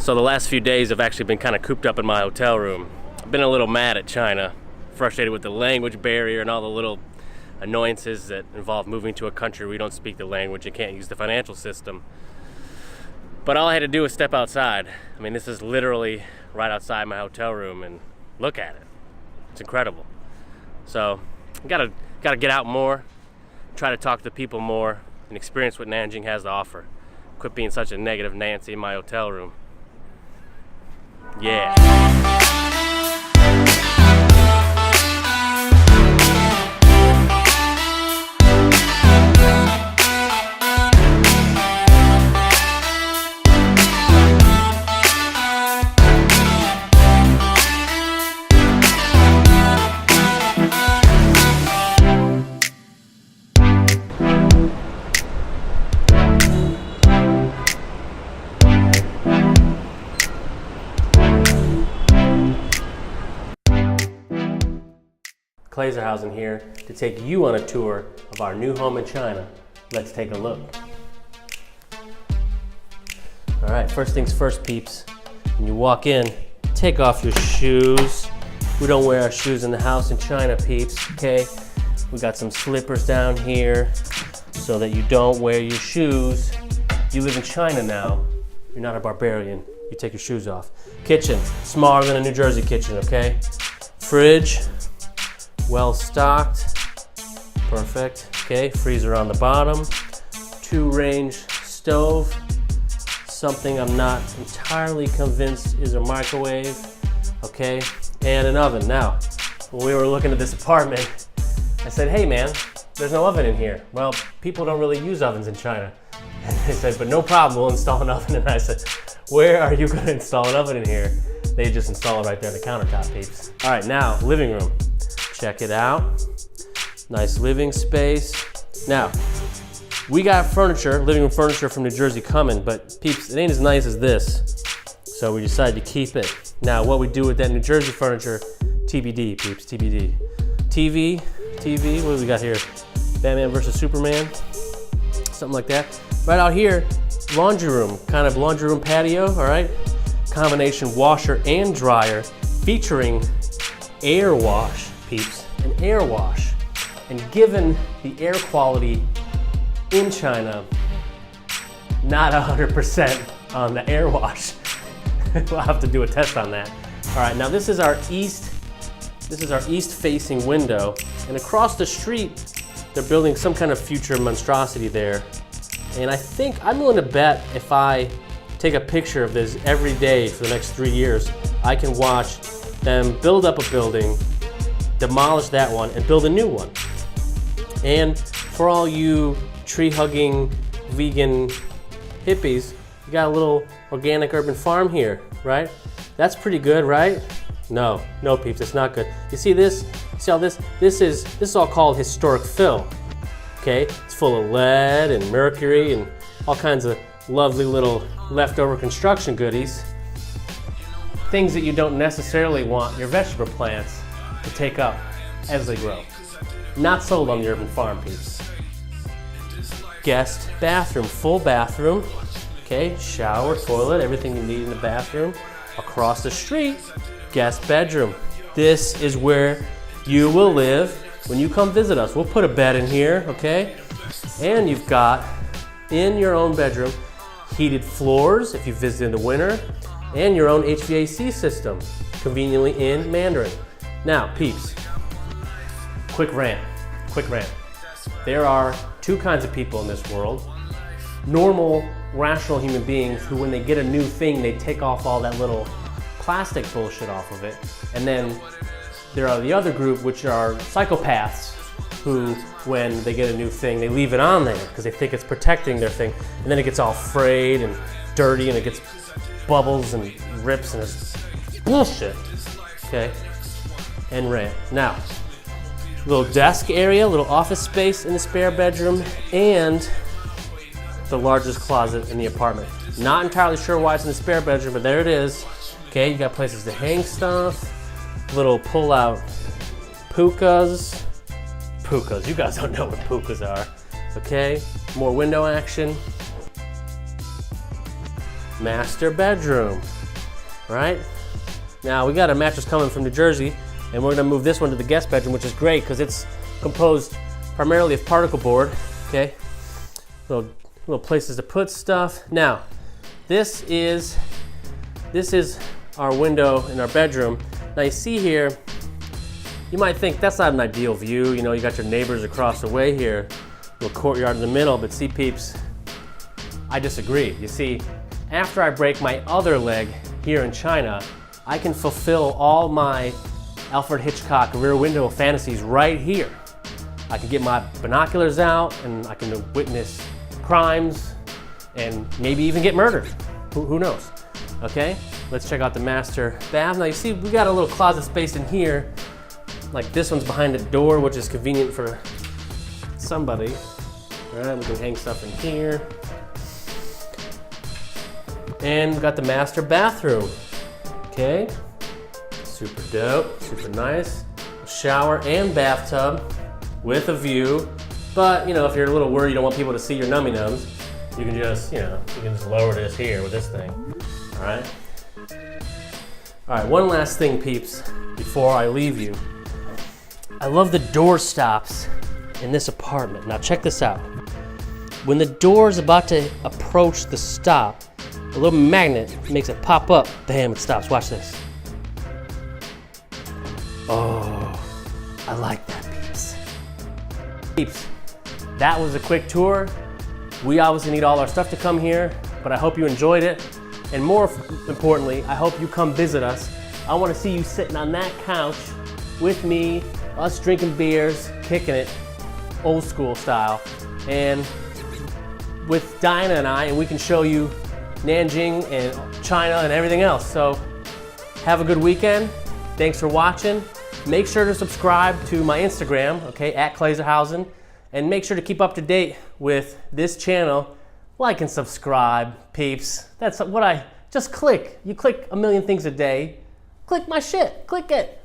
So the last few days I've actually been kind of cooped up in my hotel room. I've been a little mad at China, frustrated with the language barrier and all the little annoyances that involve moving to a country where you don't speak the language and can't use the financial system. But all I had to do was step outside. I mean, this is literally right outside my hotel room, and look at it. It's incredible. So gotta get out more, try to talk to people more, and experience what Nanjing has to offer. Quit being such a negative Nancy in my hotel room. Yeah. Klaserhausen here to take you on a tour of our new home in China. Let's take a look. All right, first things first, peeps. When you walk in, take off your shoes. We don't wear our shoes in the house in China, peeps, okay? We got some slippers down here so that you don't wear your shoes. You live in China now. You're not a barbarian. You take your shoes off. Kitchen, smaller than a New Jersey kitchen, okay? Fridge, well stocked, perfect, okay? Freezer on the bottom, 2-range stove, something I'm not entirely convinced is a microwave, okay? And an oven. Now, when we were looking at this apartment, I said, hey man, there's no oven in here. Well, people don't really use ovens in China. And they said, but no problem, we'll install an oven. And I said, where are you gonna install an oven in here? They just install it right there on the countertop, peeps. All right, now, living room. Check it out. Nice living space. Now, we got furniture, living room furniture from New Jersey coming, but peeps, it ain't as nice as this. So we decided to keep it. Now, what we do with that New Jersey furniture, TBD, peeps, TBD. TV, what do we got here? Batman versus Superman, something like that. Right out here, laundry room, kind of laundry room patio, all right? Combination washer and dryer featuring air wash, peeps, an air wash. And given the air quality in China, not 100% on the air wash. We'll have to do a test on that. All right, now this is our east facing window, and across the street, they're building some kind of future monstrosity there. And I think, I'm willing to bet if I take a picture of this every day for the next 3 years, I can watch them build up a building, demolish that one, and build a new one. And for all you tree-hugging vegan hippies, you got a little organic urban farm here, right? That's pretty good, right? No peeps, it's not good. You see this? See all this? This is all called historic fill, okay? It's full of lead and mercury and all kinds of lovely little leftover construction goodies. Things that you don't necessarily want your vegetable plants to take up as they grow. Not sold on the urban farm, peeps. Guest bathroom, full bathroom, okay? Shower, toilet, everything you need in the bathroom. Across the street, guest bedroom. This is where you will live when you come visit us. We'll put a bed in here, okay? And you've got, in your own bedroom, heated floors if you visit in the winter, and your own HVAC system, conveniently in Mandarin. Now, peeps, quick rant. There are two kinds of people in this world. Normal, rational human beings who, when they get a new thing, they take off all that little plastic bullshit off of it. And then there are the other group, which are psychopaths, who, when they get a new thing, they leave it on there because they think it's protecting their thing. And then it gets all frayed and dirty and it gets bubbles and rips and it's bullshit, okay? And rant. Now, little desk area, little office space in the spare bedroom, and the largest closet in the apartment. Not entirely sure why it's in the spare bedroom, but there it is. Okay, you got places to hang stuff, little pull-out pukas. You guys don't know what pukas are. Okay, more window action. master bedroom, right? Now we got a mattress coming from New Jersey, and we're gonna move this one to the guest bedroom, which is great because it's composed primarily of particle board, okay? Little places to put stuff. Now, this is our window in our bedroom. Now you see here, you might think that's not an ideal view. You know, you got your neighbors across the way here, little courtyard in the middle, but see peeps, I disagree. You see, after I break my other leg here in China, I can fulfill all my Alfred Hitchcock Rear Window fantasies right here. I can get my binoculars out and I can witness crimes and maybe even get murdered. Who knows? Okay, let's check out the master bath. Now you see we got a little closet space in here. Like this one's behind the door, which is convenient for somebody. All right, we can hang stuff in here. And we got the master bathroom. Okay, super dope, super nice. Shower and bathtub with a view. But you know, if you're a little worried, you don't want people to see your nummy nums, you can just, you can just lower this here with this thing. All right. All right, one last thing, peeps, before I leave you. I love the door stops in this apartment. Now check this out. When the door is about to approach the stop, a little magnet makes it pop up. Bam, it stops. Watch this. Oh, I like that, peeps. Peeps, that was a quick tour. We obviously need all our stuff to come here, but I hope you enjoyed it. And more importantly, I hope you come visit us. I want to see you sitting on that couch with me, us drinking beers, kicking it, old school style, and with Dinah and I, and we can show you Nanjing and China and everything else. So have a good weekend. Thanks for watching. Make sure to subscribe to my Instagram, okay, at Klaserhausen, and make sure to keep up to date with this channel. Like and subscribe, peeps. That's what just click. You click a million things a day. Click my shit, click it.